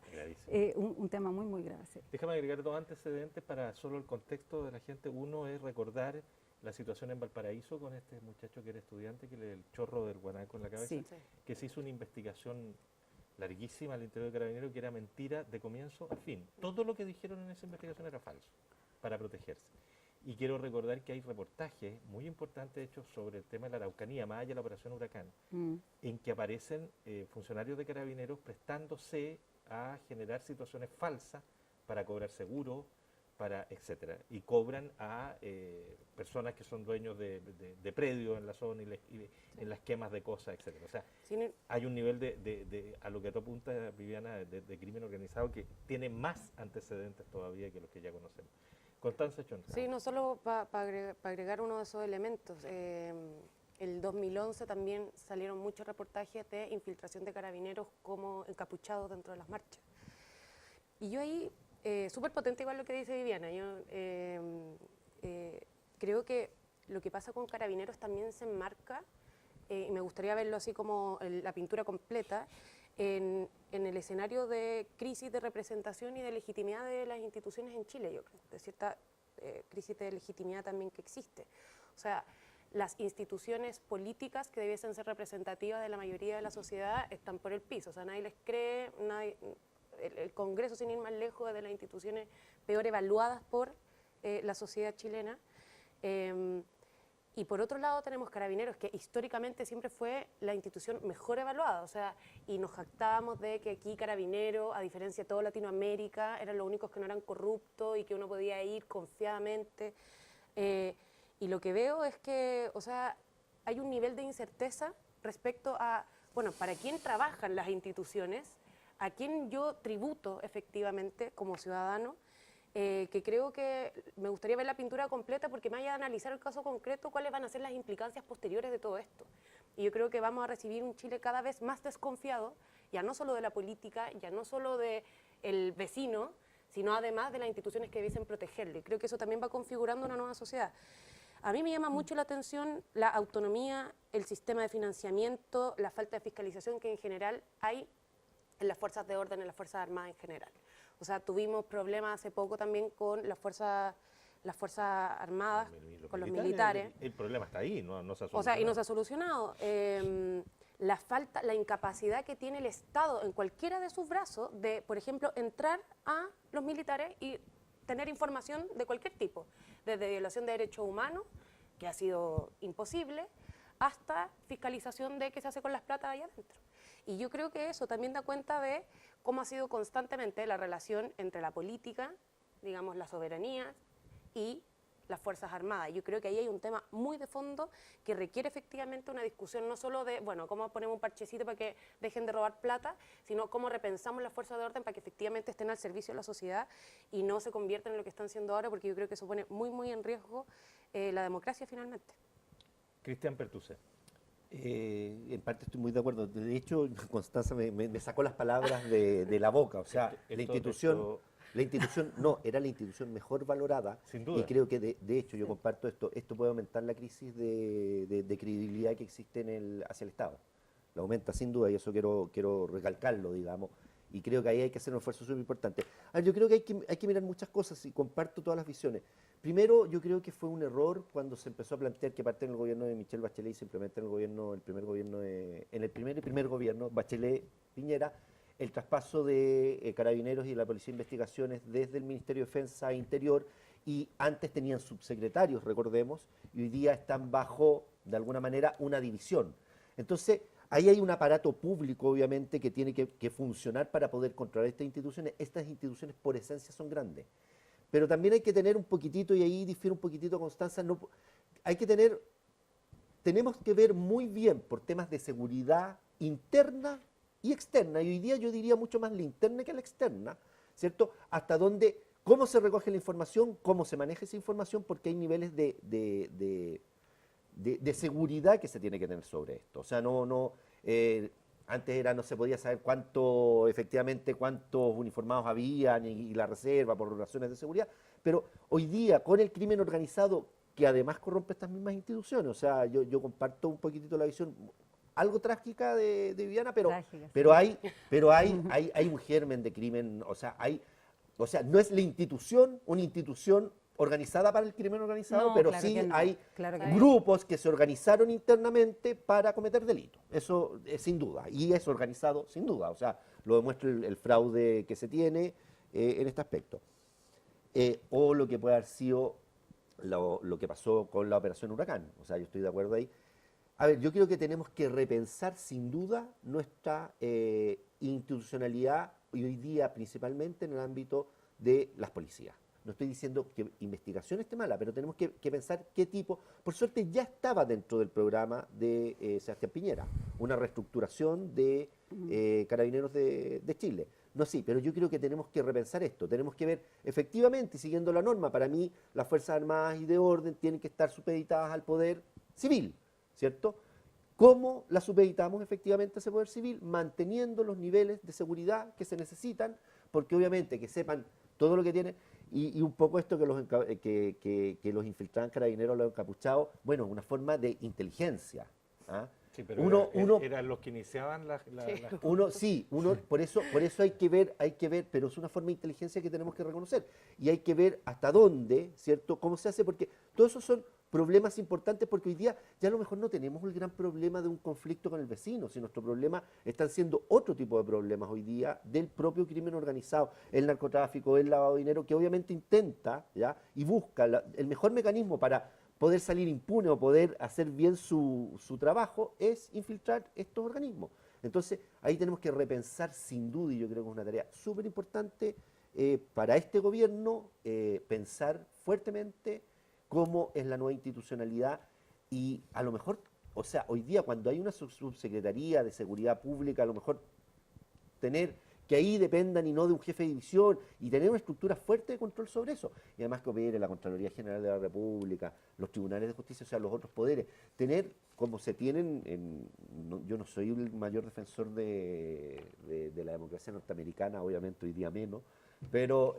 un tema muy, muy grave. Sí. Déjame agregar dos antecedentes para solo el contexto de la gente. Uno es recordar la situación en Valparaíso con este muchacho que era estudiante, que le el chorro del guanaco en la cabeza, Sí. que se hizo una investigación larguísima al interior de Carabineros, que era mentira de comienzo a fin. Todo lo que dijeron en esa investigación era falso, para protegerse. Y quiero recordar que hay reportajes muy importantes hechos sobre el tema de la Araucanía, más allá de la operación Huracán, en que aparecen funcionarios de Carabineros prestándose a generar situaciones falsas para cobrar seguro, etcétera, y cobran a personas que son dueños de predios en la zona y en las quemas de cosas, etcétera. O sea, hay un nivel a lo que tú apuntas, Viviana, de crimen organizado que tiene más antecedentes todavía que los que ya conocemos. Constanza Chon. Sí, no solo para agregar uno de esos elementos. El 2011 también salieron muchos reportajes de infiltración de carabineros como encapuchados dentro de las marchas. Y yo ahí, súper potente igual lo que dice Viviana, yo creo que lo que pasa con carabineros también se enmarca, y me gustaría verlo así como la pintura completa, en el escenario de crisis de representación y de legitimidad de las instituciones en Chile, yo creo, de cierta crisis de legitimidad también que existe. O sea, las instituciones políticas que debiesen ser representativas de la mayoría de la sociedad están por el piso, o sea, nadie les cree, el Congreso, sin ir más lejos, es de las instituciones peor evaluadas por la sociedad chilena. Y por otro lado tenemos Carabineros, que históricamente siempre fue la institución mejor evaluada, o sea, y nos jactábamos de que aquí Carabineros, a diferencia de toda Latinoamérica, eran los únicos que no eran corruptos y que uno podía ir confiadamente. Y lo que veo es que, o sea, hay un nivel de incerteza respecto a, bueno, ¿para quién trabajan las instituciones? ¿A quién yo tributo efectivamente como ciudadano? Que creo que me gustaría ver la pintura completa porque me vaya a analizar el caso concreto, cuáles van a ser las implicancias posteriores de todo esto. Y yo creo que vamos a recibir un Chile cada vez más desconfiado, ya no solo de la política, ya no solo del vecino, sino además de las instituciones que debiesen protegerlo. Y creo que eso también va configurando una nueva sociedad. A mí me llama mucho la atención la autonomía, el sistema de financiamiento, la falta de fiscalización que en general hay en las fuerzas de orden, en las Fuerzas Armadas en general. O sea, tuvimos problemas hace poco también con las fuerzas armadas, con los militares. El problema está ahí, no se ha solucionado. O sea, y no se ha solucionado. La falta, la incapacidad que tiene el Estado en cualquiera de sus brazos de, por ejemplo, entrar a los militares y tener información de cualquier tipo, desde violación de derechos humanos, que ha sido imposible, hasta fiscalización de qué se hace con las platas allá adentro. Y yo creo que eso también da cuenta de cómo ha sido constantemente la relación entre la política, digamos, la soberanía y las Fuerzas Armadas. Yo creo que ahí hay un tema muy de fondo que requiere efectivamente una discusión no solo de, bueno, cómo ponemos un parchecito para que dejen de robar plata, sino cómo repensamos las fuerzas de orden para que efectivamente estén al servicio de la sociedad y no se conviertan en lo que están siendo ahora, porque yo creo que eso pone muy, muy en riesgo la democracia finalmente. Cristian Pertusa. En parte estoy muy de acuerdo. De hecho, Constanza me sacó las palabras de la boca. O sea, la institución no, era la institución mejor valorada. Sin duda. Y creo que, de hecho, yo comparto esto puede aumentar la crisis de credibilidad que existe hacia el Estado. Lo aumenta sin duda y eso quiero recalcarlo, digamos. Y creo que ahí hay que hacer un esfuerzo súper importante. Yo creo que hay que mirar muchas cosas y comparto todas las visiones. Primero, yo creo que fue un error cuando se empezó a plantear que parte en el gobierno de Michelle Bachelet y simplemente en el primer gobierno, Bachelet-Piñera, el traspaso de Carabineros y de la Policía de Investigaciones desde el Ministerio de Defensa a Interior, y antes tenían subsecretarios, recordemos, y hoy día están bajo, de alguna manera, una división. Entonces, ahí hay un aparato público, obviamente, que tiene que funcionar para poder controlar estas instituciones. Estas instituciones, por esencia, son grandes. Pero también hay que tener un poquitito, y ahí difiere un poquitito Constanza, tenemos que ver muy bien por temas de seguridad interna y externa, y hoy día yo diría mucho más la interna que la externa, ¿cierto? Hasta dónde, cómo se recoge la información, cómo se maneja esa información, porque hay niveles de seguridad que se tiene que tener sobre esto. O sea, antes no se podía saber efectivamente cuántos uniformados habían y la reserva por razones de seguridad, pero hoy día con el crimen organizado, que además corrompe estas mismas instituciones, o sea, yo comparto un poquitito la visión algo trágica de Viviana, pero hay un germen de crimen, o sea, no es una institución organizada para el crimen organizado, No, pero claro sí que no, hay claro que no. grupos que se organizaron internamente para cometer delitos. Eso es sin duda, y es organizado sin duda, o sea, lo demuestra el fraude que se tiene en este aspecto. O lo que puede haber sido lo que pasó con la Operación Huracán, o sea, yo estoy de acuerdo ahí. A ver, yo creo que tenemos que repensar sin duda nuestra institucionalidad, y hoy día principalmente en el ámbito de las policías. No estoy diciendo que investigación esté mala, pero tenemos que pensar qué tipo. Por suerte ya estaba dentro del programa de Sebastián Piñera, una reestructuración de Carabineros de Chile. No, sí, pero yo creo que tenemos que repensar esto. Tenemos que ver, efectivamente, siguiendo la norma, para mí las Fuerzas Armadas y de Orden tienen que estar supeditadas al poder civil, ¿cierto? ¿Cómo la supeditamos efectivamente a ese poder civil? Manteniendo los niveles de seguridad que se necesitan, porque obviamente que sepan todo lo que tienen. Y un poco esto que los infiltraban carabineros, los encapuchados, bueno, una forma de inteligencia. ¿Ah? Sí, pero eran los que iniciaban por eso hay que ver, pero es una forma de inteligencia que tenemos que reconocer. Y hay que ver hasta dónde, ¿cierto? Cómo se hace, porque todos esos son problemas importantes, porque hoy día ya a lo mejor no tenemos el gran problema de un conflicto con el vecino, sino nuestro problema están siendo otro tipo de problemas hoy día del propio crimen organizado, el narcotráfico, el lavado de dinero, que obviamente intenta, ¿ya?, y busca el mejor mecanismo para poder salir impune o poder hacer bien su trabajo es infiltrar estos organismos. Entonces, ahí tenemos que repensar sin duda, y yo creo que es una tarea súper importante para este gobierno, pensar fuertemente cómo es la nueva institucionalidad, y a lo mejor, o sea, hoy día cuando hay una subsecretaría de seguridad pública, a lo mejor tener que ahí dependan y no de un jefe de división, y tener una estructura fuerte de control sobre eso. Y además que opere la Contraloría General de la República, los tribunales de justicia, o sea, los otros poderes. Tener, como se tienen, yo no soy el mayor defensor de la democracia norteamericana, obviamente hoy día menos, pero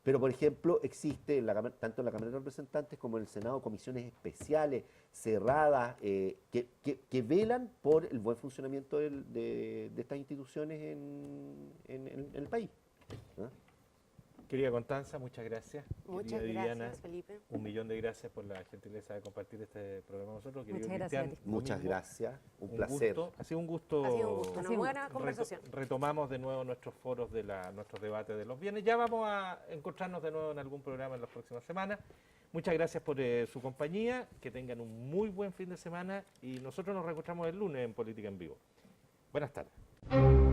Pero, por ejemplo, existe tanto en la Cámara de Representantes como en el Senado comisiones especiales, cerradas, que velan por el buen funcionamiento de estas instituciones en el país. ¿Ah? Querida Constanza, muchas gracias. Muchas Querida gracias, Viviana, Felipe. 1.000.000 de gracias por la gentileza de compartir este programa con nosotros. Querido Muchas gracias a Cristian, ti. lo Muchas mismo. gracias, un Un placer. gusto. Ha sido un gusto. Ha sido un gusto, una Sí, buena conversación. Retomamos de nuevo nuestros foros nuestros debates de los bienes. Ya vamos a encontrarnos de nuevo en algún programa en las próximas semanas. Muchas gracias por su compañía. Que tengan un muy buen fin de semana y nosotros nos reencontramos el lunes en Política en Vivo. Buenas tardes.